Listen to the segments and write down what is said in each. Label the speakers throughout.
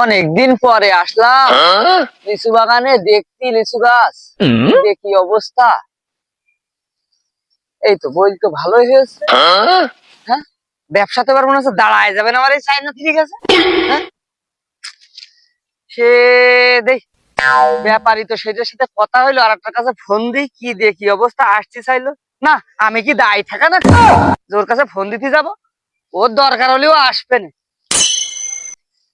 Speaker 1: অনেকদিন পরে আসলাম লিচু বাগানে দেখতি লিচু গাছ। দেখি অবস্থা। এই তো বই তো ভালোই হয়েছে। হ্যাঁ, ব্যবসাতে এবার মনে হচ্ছে দাঁড়ায় যাবে না আমার এই চাইনা ঠিক আছে। হ্যাঁ, সে দেখ ব্যাপারী তো সেটার সাথে কথা হইলো, আর একটা কাছে ফোন দিই কি দেখি অবস্থা, আসতে চাইলো না। আমি কি দায়ী থাকা না ওর কাছে ফোন দিতে যাব? ওর দরকার হলেও আসবে না।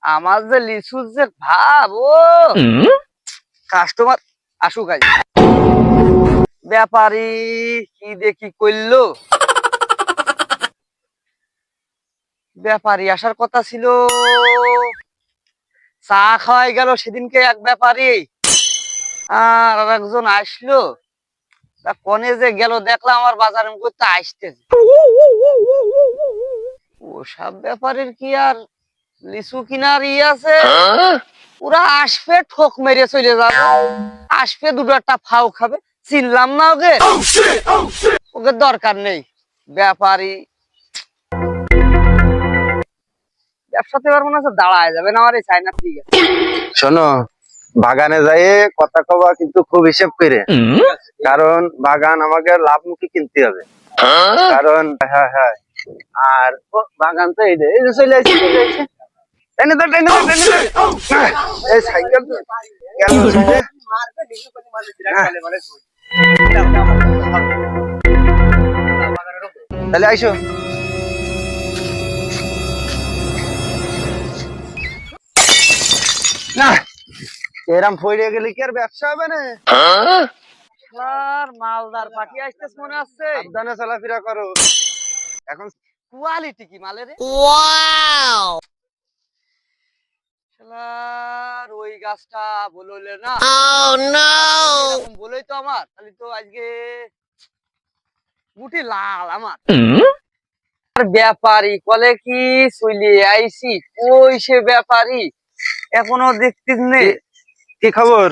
Speaker 1: আমার যে লিচুর যে ভাব, ও কাস্টমার আসুক আজ। ব্যাপারী কি দেখি করলো, ব্যাপারী আসার কথা ছিল, চা খাওয়াই গেল সেদিনকে এক ব্যাপারী, আর একজন আসলো, তা কনে যে গেল দেখলাম আমার বাজারের করতে আসতেছে। ওসব ব্যাপারের কি আর লিচু কিনার আছে? ওরা আসবে ঠোক মেরে চলে যাবে, আসবে দুটো একটা ফাও খাবে, চিনলাম না ওকে, ওকে দরকার নেই। ব্যাপারী ব্যবসাতে এবার মনে হচ্ছে দাঁড়ায় যাবে না আমার এই চাইনা ঠিক আছে।
Speaker 2: শোনো, বাগানে যাই কথা কবা কিন্তু খুব হিসেব করে, কারণ বাগান আমাকে লাভমুখী কিনতে হবে। কারণ হ্যাঁ হ্যাঁ, আর বাগান তো এই যে চলে আসছে টেনে দাও টেনে দাও টেনে দাও। এই সাইকেল তো গেল সাইডে। তাহলে আইসো না, এরম ফইরে গেলে কি আর ব্যবসা হবে না?
Speaker 1: আর মালদার পার্টি আসতেছে মনে আছে।
Speaker 2: সাবধানে চলাফেরা করো এখন।
Speaker 1: কোয়ালিটি কি মালের? শালার ওই গাছটা বললে না, এরকম বলেই তো আমার তাহলে তো আজকে গুটি লাল আমার। আর ব্যাপারী কলে কি চলে আইছি, কই সে ব্যাপারী এখনো দেখতে নেই।
Speaker 2: কি খবর?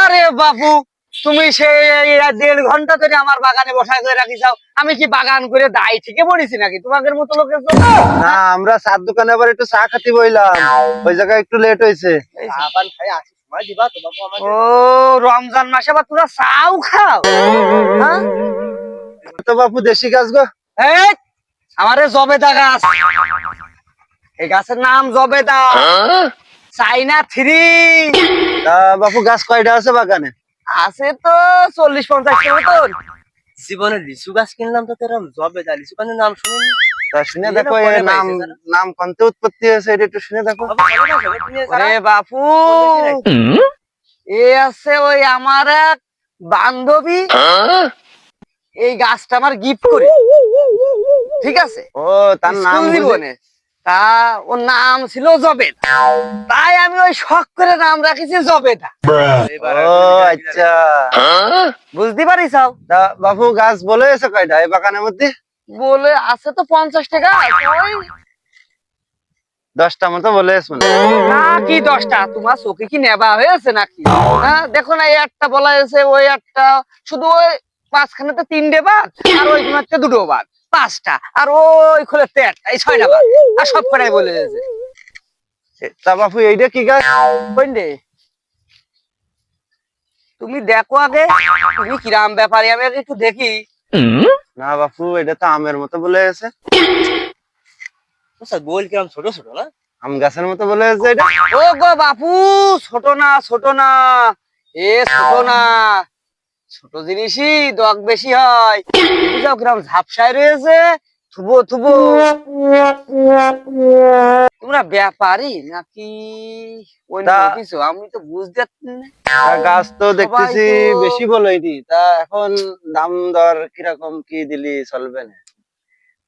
Speaker 1: আরে বাবু, তুমি সেই 1.5 ঘন্টা ধরে আমার বাগানে বসায় করে রাখি যাও। আমি কি বাগান করে দায় থেকে পড়েছি নাকি তোমাদের মতো লোকের জন্য?
Speaker 2: না, আমরা চার দোকানে আবার একটু চা খাতে বইলাম, ওই জায়গায় একটু লেট হয়েছে।
Speaker 1: ও রমজান মাসে আবার তোরা চাও খাও? হ্যাঁ?
Speaker 2: তো বাপু দেশি গাছ গো।
Speaker 1: এই, আমারে জবেদা গাছ, এই গাছের নাম জবেদা চাইনা 3।
Speaker 2: তা বাপু গাছ কয়টা আছে বাগানে?
Speaker 1: আছে তো 40-50টা মতন।
Speaker 3: জীবনে লিচু গাছ কিনলাম তো তেরম জবেদা লিচু গাছের নাম শুনিনি।
Speaker 2: তা শুনে দেখো এর নাম, নাম কোনতে উৎপত্তি হয়েছে এটা একটু শুনে দেখো।
Speaker 1: ওরে বাপু, এ আছে ওই আমার এক বান্ধবী, এই গাছটা আমার গিফট করে, ঠিক আছে?
Speaker 2: ও তার নাম
Speaker 1: স্কুল জীবনে তা ওর নাম ছিল জবেদা, তাই আমি ওই শখ করে নাম রাখিছি জবেদা।
Speaker 2: ও আচ্ছা,
Speaker 1: বুঝতে পারিস?
Speaker 2: তা বাপু গাছ বলে এসে কয়টা এই বাগানের মধ্যে?
Speaker 1: বলে আছে তো 50টা গাছ। ওই
Speaker 2: 10টা মতো বলে এসে মনে হয়।
Speaker 1: না কি 10টা, তোমার চোখে কি নেবা হয়েছে নাকি? হ্যাঁ দেখো না, এই একটা বলা হয়েছে, ওই একটা, শুধু ওই মাঝখানেতে 3টে বাদ, আর ওই কোনাতে 2টো বাদ, 5টা, আর ওই খোলে 1টা, এই 6টা বাদ, আর সব কটাই বলে দিয়েছে।
Speaker 2: তা বাপু এইটা কি গাছ?
Speaker 1: কোনটে? তুমি দেখো আগে, তুমি কিরাম ব্যাপারে, আমি আগে একটু দেখি।
Speaker 2: না বাপু এটা তো আমের মতো বলে এসে।
Speaker 3: গোল কিরম ছোট ছোট না?
Speaker 2: আম গাছের মতো বলে এসে এটা।
Speaker 1: ও গো বাপু, ছোট না ছোট না, এ ছোট না, ছোট জিনিসই দগ বেশি হয়। বুঝাও কিরম ঝাপসায় রয়েছে, থুবো থুবো। তোমরা ব্যাপারী নাকি অন্য
Speaker 2: তা-
Speaker 1: কিছু, আমি তো বুঝতে পারছি না।
Speaker 2: তা গাছ তো দেখতেছি
Speaker 1: সবাই তো-
Speaker 2: বেশি বলেনি, তা এখন দাম দর কিরকম কি দিলি চলবে না?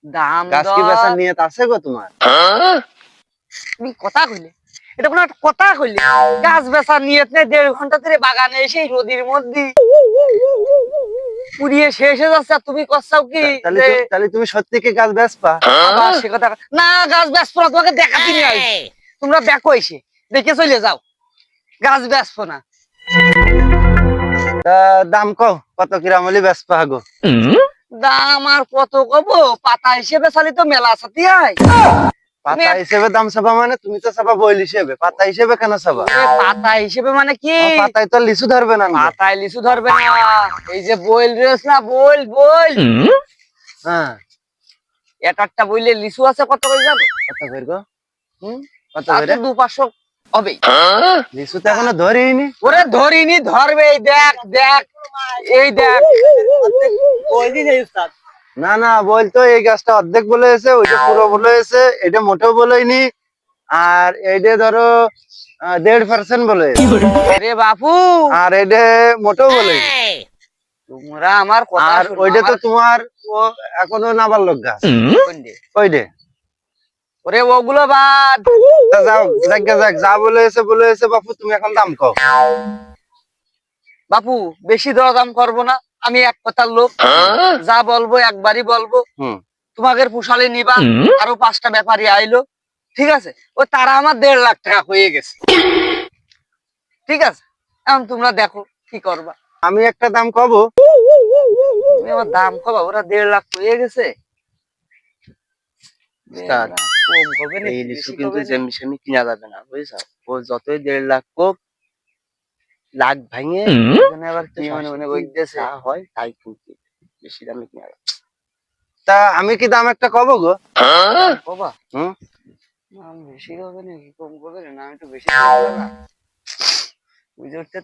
Speaker 1: দাম
Speaker 2: গাছ কি বেচা
Speaker 1: দর
Speaker 2: নিয়ত আছে গো তোমার?
Speaker 1: তুমি কথা কইলে, এটা কোনো একটা কথা কইলে? গাছ বেচা নিয়ত নেই, 1.5 ঘন্টা ধরে বাগানে এসে রোদির মধ্যে পুড়িয়ে শেষ হয়ে যাচ্ছে, আর তুমি কচ্ছাও কি যে
Speaker 2: তাহলে তুমি সত্যি কি গাছ বেচবা?
Speaker 1: আবার সে কথা না, গাছ বেচবো না, তোমাকে দেখাতে নিয়ে আসি। তোমরা দেখো এসে দেখে চলে যাও, গাছ বেচবো না।
Speaker 2: তা দাম কত কিরাম হলে বেচবা গো?
Speaker 1: দাম আর কত কব, পাতা হিসেবে চালি তো মেলা সাথী হয়।
Speaker 2: পাতা হিসেবে দাম চাবা মানে তুমি তো চাবা বইল হিসেবে, পাতা হিসেবে কেন চাবা?
Speaker 1: পাতা হিসেবে মানে কি?
Speaker 2: পাতায় তো লিচু ধরবে না।
Speaker 1: পাতায় লিচু ধরবে না, এই যে বইল রয়েছে না, বইল বইল,
Speaker 2: হ্যাঁ
Speaker 1: একটা বইলে লিচু আছে কত করে জানো?
Speaker 2: কত করে গো?
Speaker 1: হুম,
Speaker 2: কত
Speaker 1: তা
Speaker 2: করে?
Speaker 1: তো 200-500 হবে।
Speaker 2: লিচু তো এখনো ধরিনি।
Speaker 1: ওরে ধরিনি, ধরবে, এই দেখ দেখ, এই দেখ।
Speaker 3: বললি না উস্তাদ?
Speaker 2: না না, বলতো এই গাছটা অর্ধেক বলে হয়েছে, ওইটা পুরো বলে হয়েছে, এটা মোটেও বলেনি, আর এইটা ধরো 1.5% বলে হয়েছে।
Speaker 1: আরে বাপু,
Speaker 2: আর এটা মোটেও বলে।
Speaker 1: তোমরা আমার কথা
Speaker 2: আর
Speaker 1: শোনো,
Speaker 2: ওইটা তো
Speaker 1: আমার
Speaker 2: তোমার ও এখনো নাবার লোক গাছ।
Speaker 1: কোনডে?
Speaker 2: ওইটা
Speaker 1: ওরে ওগুলো বাদ,
Speaker 2: তা যাও, যাক যা বলে হয়েছে বাপু, তুমি এখন দাম কও।
Speaker 1: বাপু বেশি দরদাম করবো না, আমি এক কথার লোক, যা বলবো একবারই বলবো।
Speaker 2: হুম
Speaker 1: তোমাদের পোষালে নিবা, আরো 5টা ব্যাপারী আইলো, ঠিক আছে, ও তারা আমার 1.5 লাখ টাকা হয়ে গেছে, ঠিক আছে, এখন তোমরা দেখো কি করবা।
Speaker 2: আমি একটা দাম কব।
Speaker 1: তুমি আমার দাম কবা, ওরা 1.5 লাখ হয়ে গেছে।
Speaker 3: উস্তাদ,
Speaker 1: কম কবে না,
Speaker 3: এই
Speaker 1: বেশি
Speaker 3: লিচু
Speaker 1: কবে
Speaker 3: কিন্তু
Speaker 1: না?
Speaker 3: যেমনি সেমনি কিনা যাবে না, বুঝছো? ও যতই 1.5 লাখ কোক, লাখ ভাঙে
Speaker 1: এখানে আবার কি মনে মনে বলতেছে?
Speaker 3: যা হয় তাই কিনতে, বেশি দামে কিনা যাবে না।
Speaker 2: তা আমি কি দাম একটা কব গো?
Speaker 1: দাম কবা?
Speaker 2: হুম
Speaker 1: দাম বেশি হবে নাকি কম হবে না, আমি একটু বেশি করবো না, বুঝে উঠতে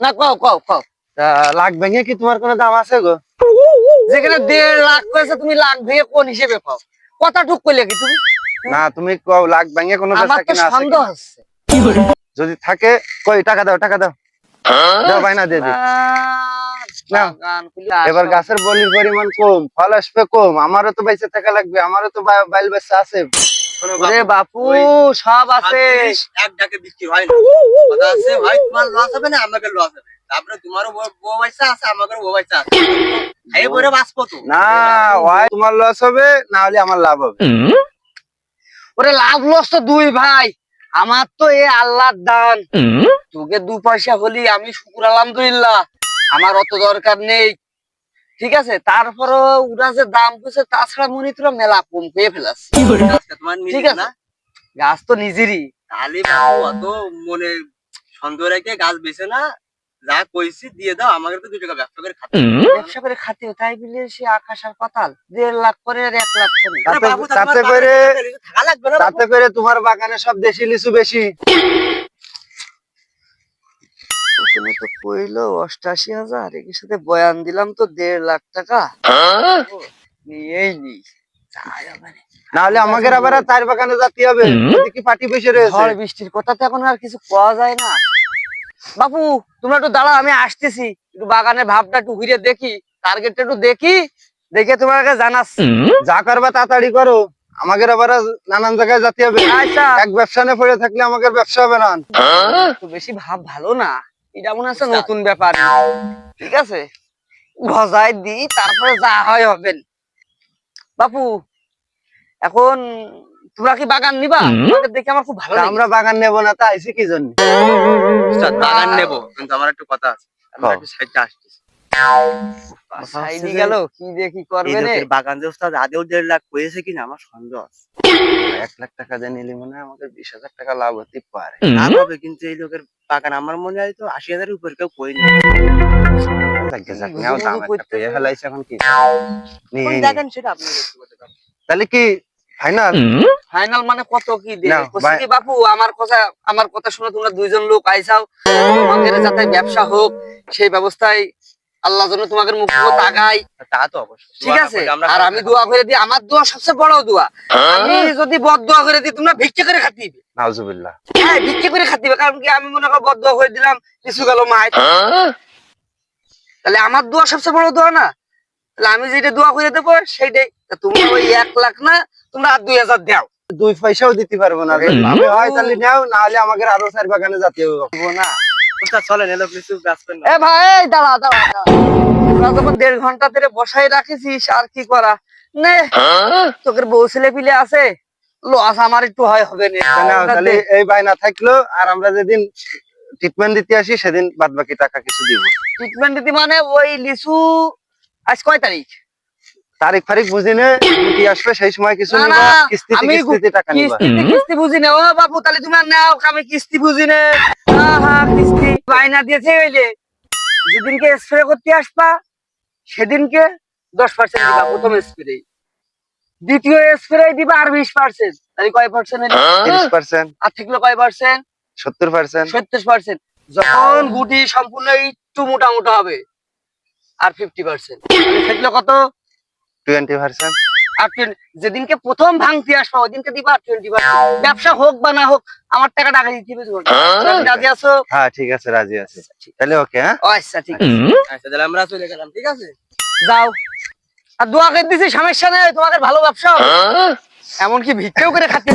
Speaker 1: না, কও কও কও।
Speaker 2: তা লাখ ভেঙে কি তোমার কোনো দাম আছে গো?
Speaker 1: যেখানে 1.5 লাখ কয়েছে, তুমি লাখ ভেঙে কোন হিসেবে পাও? কথা ঠুক করলে কি তুমি?
Speaker 2: না তুমি কও, লাখ ভেঙে কোনো
Speaker 1: আমার
Speaker 2: বেচা
Speaker 1: তো
Speaker 2: কিনা আছে
Speaker 1: সন্দেহ
Speaker 2: কিনা?
Speaker 1: হচ্ছে।
Speaker 2: যদি থাকে কই, টাকা দাও, টাকা দাও, দাও বাইনা দিয়ে দিই। নাও।
Speaker 1: বাগান খুলে
Speaker 2: এবার
Speaker 1: আসো।
Speaker 2: গাছের বলির পরিমাণ কম, ফল আসবে কম, আমারও তো বেঁচে থাকা লাগবে, আমারও তো বাইল বেচা আছে।
Speaker 3: শোনো
Speaker 1: ওরে বাপু,
Speaker 3: ওই
Speaker 1: সব আছে।
Speaker 3: এক ডাকে বিক্রি হয় না, কথা আছে ভাই, তোমার লস হবে না, আমাকে লস হবে, তারপরে তোমারও বউ বাচ্চা আছে, আমাকেও বউ বাচ্চা আছে, এই বলে বাঁচবো তো
Speaker 2: না ওই তোমার লস হবে, না হলে আমার লাভ হবে।
Speaker 1: ওরে লাভ লস তো দুই ভাই, আমার তো এ আল্লাহর দান, তোকে 2 পয়সা হলি আমি শুকুর আলহামদুলিল্লাহ, আমার অত দরকার নেই, ঠিক আছে, তারপরও ওরা যে দাম করছে, তাছাড়া মনে তোরা মেলা কম পেয়ে ফেলাস,
Speaker 3: গাছটা তোমার
Speaker 1: ঠিক
Speaker 3: নিজের
Speaker 1: আছে,
Speaker 3: না,
Speaker 1: গাছ তো নিজেরই।
Speaker 3: তাহলে বাবু অত মনে সন্দেহ রেখে গাছ বেছে না, যা কইছি দিয়ে দাও, আমাকে তো 2 টাকা ব্যবসা করে খাতে হবে।
Speaker 1: ব্যবসা করে খাতে হবে, তাই বলে সে আকাশ আর পাতাল, 1.5 লাখ করে আর 1 লাখ করে।
Speaker 3: আরে বাবু, তা তোমার
Speaker 2: তাতে করে
Speaker 3: বাগানে থাকা লাগবে না বাবু?
Speaker 2: তাতে করে তোমার বাগানে সব দেশি লিচু বেশি।
Speaker 1: ওখানে তো পড়লো 88,000, এর সাথে বয়ান দিলাম তো 1.5 লাখ টাকা, ও, নিয়েই নি, যাই হবে না।
Speaker 2: না হলে আমাদের আবার চার বাগানে যেতে হবে, ওদিকে পাটি বসে রয়েছে।
Speaker 1: ঝড় বৃষ্টির কথা তো এখন আর কিছু পাওয়া যায় না। বাপু তোমরা একটু দাঁড়াও, আমি আসতেছি, একটু বাগানের ভাবটা একটু ঘুরে দেখি, টার্গেটটা একটু দেখি, দেখে তোমাকে জানাচ্ছি।
Speaker 2: যা করবা তাড়াতাড়ি করো, আমাদের আবার নানান জায়গায় যেতে হবে।
Speaker 1: আচ্ছা,
Speaker 2: এক ব্যবসা নিয়ে পড়ে থাকলে আমাদের ব্যবসা হবে না।
Speaker 1: তো বেশি ভাব ভালো না, এটা মনে হচ্ছে নতুন ব্যাপার, ঠিক আছে, গজায় দিই, তারপরে যা হয় হবে। বাপু এখন তোমরা কি বাগান নিবা? তোমাকে দেখে আমার খুব ভালো
Speaker 2: তা
Speaker 1: লাগে।
Speaker 2: আমরা বাগান নেব না, তা আইছি কি জন্য?
Speaker 3: উস্তাদ, বাগান নেবো, কিন্তু আমার একটু কথা আছে, আমরা একটু সাইডে আসতেছি।
Speaker 1: সাইডে গেল কি দিয়ে কি
Speaker 3: এই
Speaker 1: করবে রে?
Speaker 3: লোকের বাগান যে উস্তাদ আদেও 1.5 লাখ হয়েছে কিনা আমার সন্দেহ আছে।
Speaker 2: 1 লাখ টাকা দিয়ে নিলে মনে হয় আমাদের 20,000 টাকা লাভ হতে পারে।
Speaker 3: লাভ হবে, কিন্তু এই লোকের বাগান আমার মনে হয় তো 80,000-এর উপর কেউ করেনি।
Speaker 2: যাক নাও, দাম একটা পেয়ে ফেলাইছে, এখন কি
Speaker 3: কোন
Speaker 2: নিয়ে
Speaker 3: দেখেন সেটা আপনার ব্যক্তিগত ব্যাপার।
Speaker 2: তাহলে কি ফাইনাল?
Speaker 1: ফাইনাল মানে কত কি দে?
Speaker 2: নাও,
Speaker 1: কইছি কি বাপু, আমার কথা শুনে তোমরা দুইজন লোক আইছাও, তোমাদের যাতে ব্যবসা হোক সেই ব্যবস্থায় আল্লাহ যেন তোমাদের মুখ তাকাই,
Speaker 3: তা তো অবশ্যই,
Speaker 1: ঠিক
Speaker 3: দোয়া না
Speaker 1: আছে,
Speaker 3: করলে আমরা
Speaker 1: আর আমি দোয়া করে দিই, আমার দোয়া সবচেয়ে বড় দোয়া, আমি যদি বদ দোয়া করে দিই তোমরা ভিক্ষা করে খাতে দিবে।
Speaker 2: নাউজুবিল্লাহ।
Speaker 1: হ্যাঁ ভিক্ষা করে খাতে দিবে, কারণ কি আমি মনে করো বদ দোয়া করে দিলাম, কিছু গেল মায়, তাহলে আমার দোয়া সবচেয়ে বড় দোয়া না, তাহলে আমি যেটা দোয়া করে দেবো সেইটাই, তা তোমরা ওই 1 লাখ না, তোমরা আর 2,000 দাও।
Speaker 2: 2 পয়সাও দিতে পারবো না, যদি আমি হয় তাহলে নাও, না হলে আমাদের আরো 4 বাগানে যেতে হবে।
Speaker 1: দেবো না।
Speaker 3: উস্তাদ চলেন, এলো কিছু বেচবেন না।
Speaker 1: এ ভাই এই দাঁড়া দাঁড়া দাঁড়া। তোরা যখন 1.5 ঘন্টা ধরে বসাই রাখিস, আর কি করা নে, তোকে বউ ছেলে পিলে আছে, লস আমার একটু হয় হবে না,
Speaker 2: নাও, তাহলে এই বায়না থাকলো, আর আমরা যেদিন ট্রিটমেন্ট দিতে আসি সেদিন বাদ বাকি টাকা কিছু দিব।
Speaker 1: ট্রিটমেন্ট দিতে মানে ওই লিচু, আজ কয় তারিখ?
Speaker 2: তারিখ ফারিখ বুঝি নে গুটি আসবে সেই সময় কিছু
Speaker 1: না,
Speaker 2: নিবা,
Speaker 1: না,
Speaker 2: কিস্তিতে
Speaker 1: আমি
Speaker 2: কিস্তিতে টাকা নিবা।
Speaker 1: কিস্তি বুঝি না ও বাবু, তাহলে তুমি আর নাও, আমি কিস্তি বুঝি না। কিস্তি বায়না দিয়েছে হইলে যেদিনকে স্প্রে করতে আসবা সেদিনকে 10% দিবা প্রথম স্প্রে, দ্বিতীয় স্প্রে দিবা আর 20%, তাহলে কয় পার্সেন্ট?
Speaker 2: 30%,
Speaker 1: আর থাকলো কয় পার্সেন্ট?
Speaker 2: 70%,
Speaker 1: 70%। যখন গুটি সম্পূর্ণ একটু মোটা মোটা হবে আর 50%, থাকলো কত?
Speaker 2: 20%।
Speaker 1: আর যেদিনকে প্রথম ভাঙতি আসবা ওইদিনকে দিবা 20%। ব্যবসা হোক বা না হোক আমার টাকাটা আগে দিতে হবে তোমাকে। তুমি রাজি আছো?
Speaker 2: হ্যাঁ ঠিক আছে, রাজি আছে। তাহলে ওকে, হ্যাঁ
Speaker 1: ও আচ্ছা ঠিক আছে,
Speaker 3: আচ্ছা তাহলে আমরা চলে গেলাম, ঠিক আছে?
Speaker 1: যাও। আর দোয়া করে দিছি সমস্যা নেই, তোমাদের ভালো ব্যবসা হবে। এমনকি ভিক্ষেও করে খাচ্ছে।